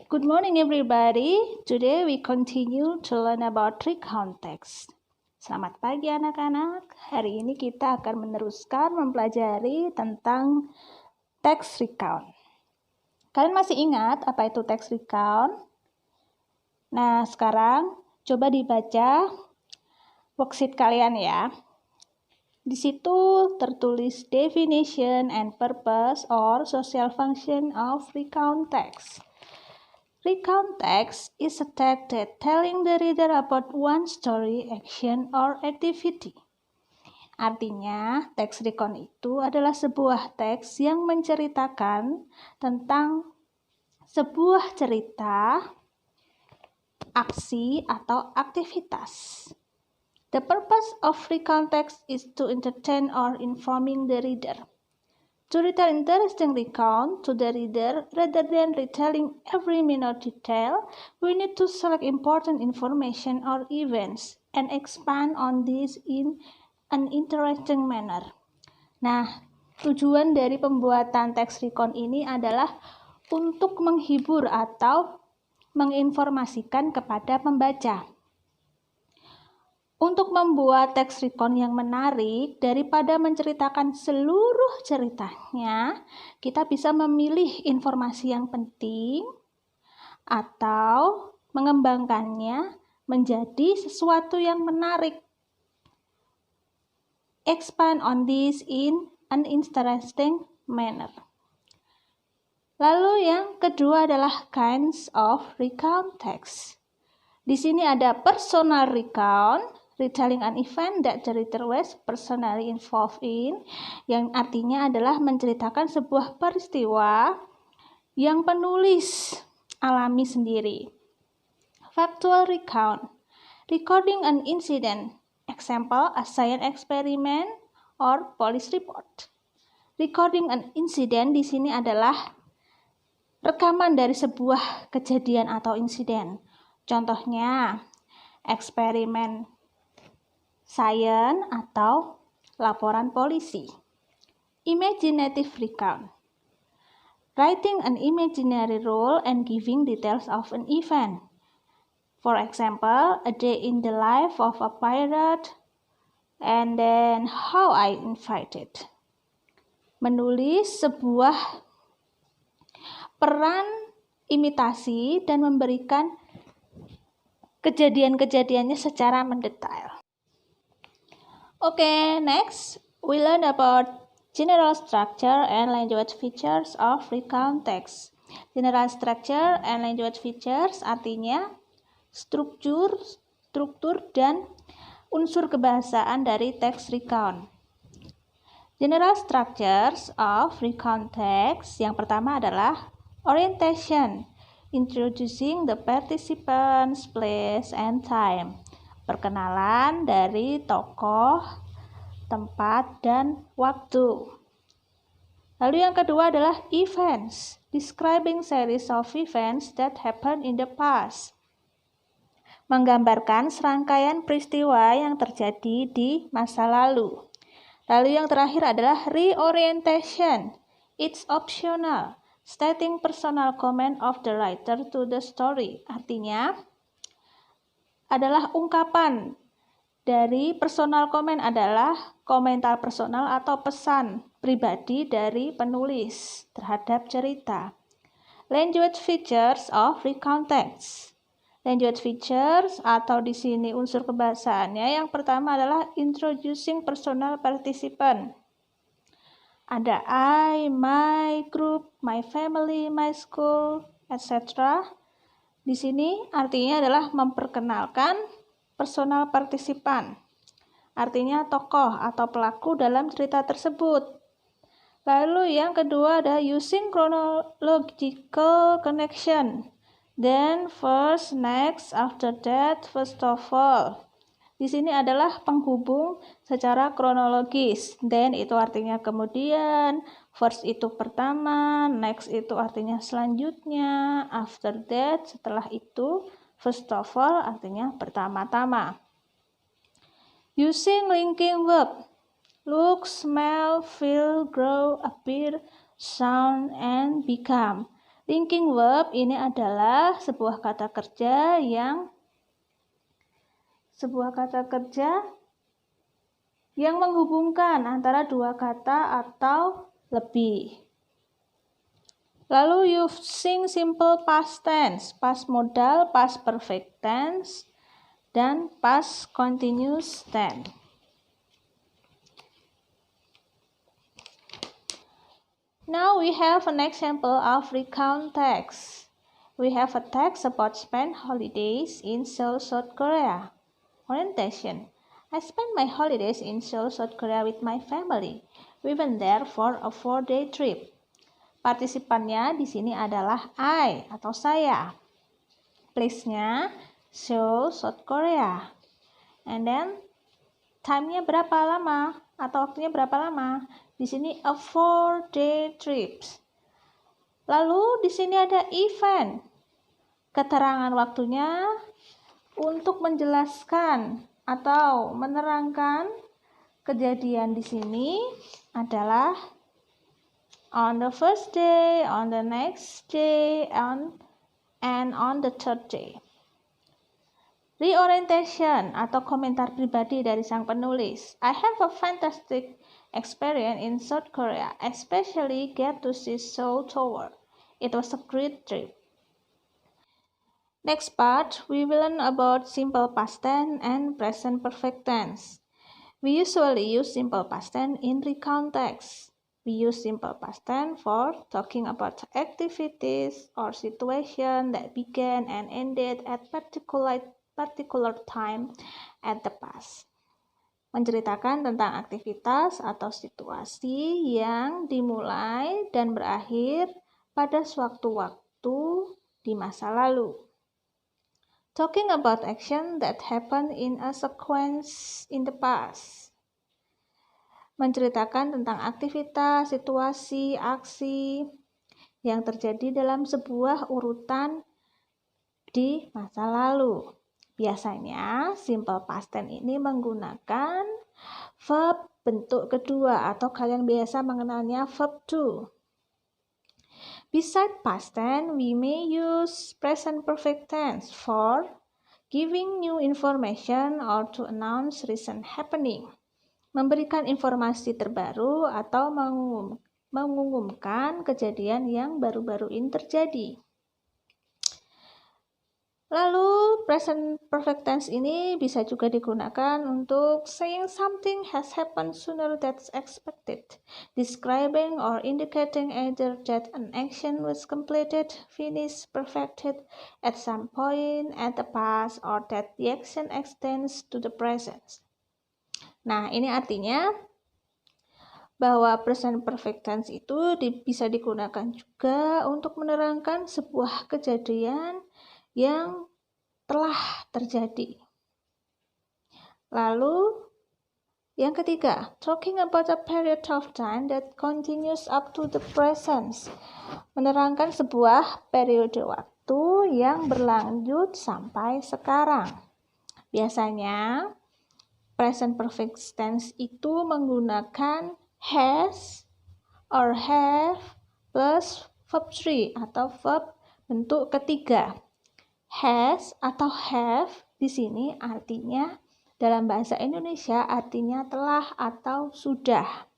Good morning everybody. Today we continue to learn about recount text. Selamat pagi anak-anak. Hari ini kita akan meneruskan mempelajari tentang text recount. Kalian masih ingat apa itu text recount? Nah, sekarang coba dibaca worksheet kalian ya. Di situ tertulis definition and purpose or social function of recount text. Recount text is a text that telling the reader about one story, action, or activity. Artinya, teks recount itu adalah sebuah teks yang menceritakan tentang sebuah cerita, aksi, atau aktivitas. The purpose of recount text is to entertain or informing the reader. To retell interesting recount to the reader rather than retelling every minute detail, we need to select important information or events and expand on this in an interesting manner. Nah, tujuan dari pembuatan teks recount ini adalah untuk menghibur atau menginformasikan kepada pembaca. Untuk membuat teks recount yang menarik, daripada menceritakan seluruh ceritanya, kita bisa memilih informasi yang penting atau mengembangkannya menjadi sesuatu yang menarik. Expand on this in an interesting manner. Lalu yang kedua adalah kinds of recount text. Di sini ada personal recount, retelling an event that the reader was personally involved in, yang artinya adalah menceritakan sebuah peristiwa yang penulis alami sendiri. Factual recount, recording an incident, example a science experiment or police report. Recording an incident di sini adalah rekaman dari sebuah kejadian atau insiden. Contohnya, eksperimen sains atau laporan polisi. Imaginative recount, writing an imaginary role and giving details of an event. For example, a day in the life of a pirate and then how I invited. Menulis sebuah peran imitasi dan memberikan kejadian-kejadiannya secara mendetail. Okay, next we learn about general structure and language features of recount text. General structure and language features artinya struktur dan unsur kebahasaan dari teks recount. General structures of recount text yang pertama adalah orientation, introducing the participants, place, and time. Perkenalan dari tokoh, tempat, dan waktu. Lalu yang kedua adalah events, describing series of events that happen in the past. Menggambarkan serangkaian peristiwa yang terjadi di masa lalu. Lalu yang terakhir adalah reorientation, it's optional, stating personal comment of the writer to the story. Artinya, adalah ungkapan dari personal comment adalah komentar personal atau pesan pribadi dari penulis terhadap cerita. Language features of recount text. Language features atau di sini unsur kebahasaannya yang pertama adalah introducing personal participant. Ada I, my group, my family, my school, etc. Di sini artinya adalah memperkenalkan personal partisipan. Artinya tokoh atau pelaku dalam cerita tersebut. Lalu yang kedua ada using chronological connection. Then first, next, after that, first of all. Di sini adalah penghubung secara kronologis. Then itu artinya kemudian, first itu pertama, next itu artinya selanjutnya, after that setelah itu, first of all artinya pertama-tama. Using linking verb, look, smell, feel, grow, appear, sound, and become. Linking verb ini adalah sebuah kata kerja yang menghubungkan antara dua kata atau lebih. Lalu using simple past tense, past modal, past perfect tense, dan past continuous tense. Now we have an example of recount text. We have a text about spend holidays in Seoul, South Korea. Orientation. I spent my holidays in Seoul, South Korea with my family. We went there for a 4-day trip. Partisipannya di sini adalah I atau saya. Place-nya Seoul, South Korea. And then time-nya berapa lama atau waktunya berapa lama? Di sini a 4-day trips. Lalu di sini ada event. Keterangan waktunya untuk menjelaskan atau menerangkan kejadian di sini adalah on the first day, on the next day, and on the third day. Reorientation atau komentar pribadi dari sang penulis. I have a fantastic experience in South Korea, especially get to see Seoul Tower. It was a great trip. Next part, we will learn about simple past tense and present perfect tense. We usually use simple past tense in recount text. We use simple past tense for talking about activities or situation that began and ended at particular time at the past. Menceritakan tentang aktivitas atau situasi yang dimulai dan berakhir pada sewaktu-waktu di masa lalu. Talking about action that happened in a sequence in the past. Menceritakan tentang aktivitas, situasi, aksi yang terjadi dalam sebuah urutan di masa lalu. Biasanya simple past tense ini menggunakan verb bentuk kedua atau kalian biasa mengenalnya verb to. Beside past tense, we may use present perfect tense for giving new information or to announce recent happening. Memberikan informasi terbaru atau mengumumkan kejadian yang baru-baru ini terjadi. Lalu present perfect tense ini bisa juga digunakan untuk saying something has happened sooner than expected, describing or indicating either that an action was completed, finished, perfected at some point at the past or that the action extends to the present. Nah, ini artinya bahwa present perfect tense itu bisa digunakan juga untuk menerangkan sebuah kejadian yang telah terjadi. Lalu yang ketiga, talking about a period of time that continues up to the present. Menerangkan sebuah periode waktu yang berlanjut sampai sekarang. Biasanya present perfect tense itu menggunakan has or have plus verb 3 atau verb bentuk ketiga. Has atau have di sini artinya dalam bahasa Indonesia artinya telah atau sudah.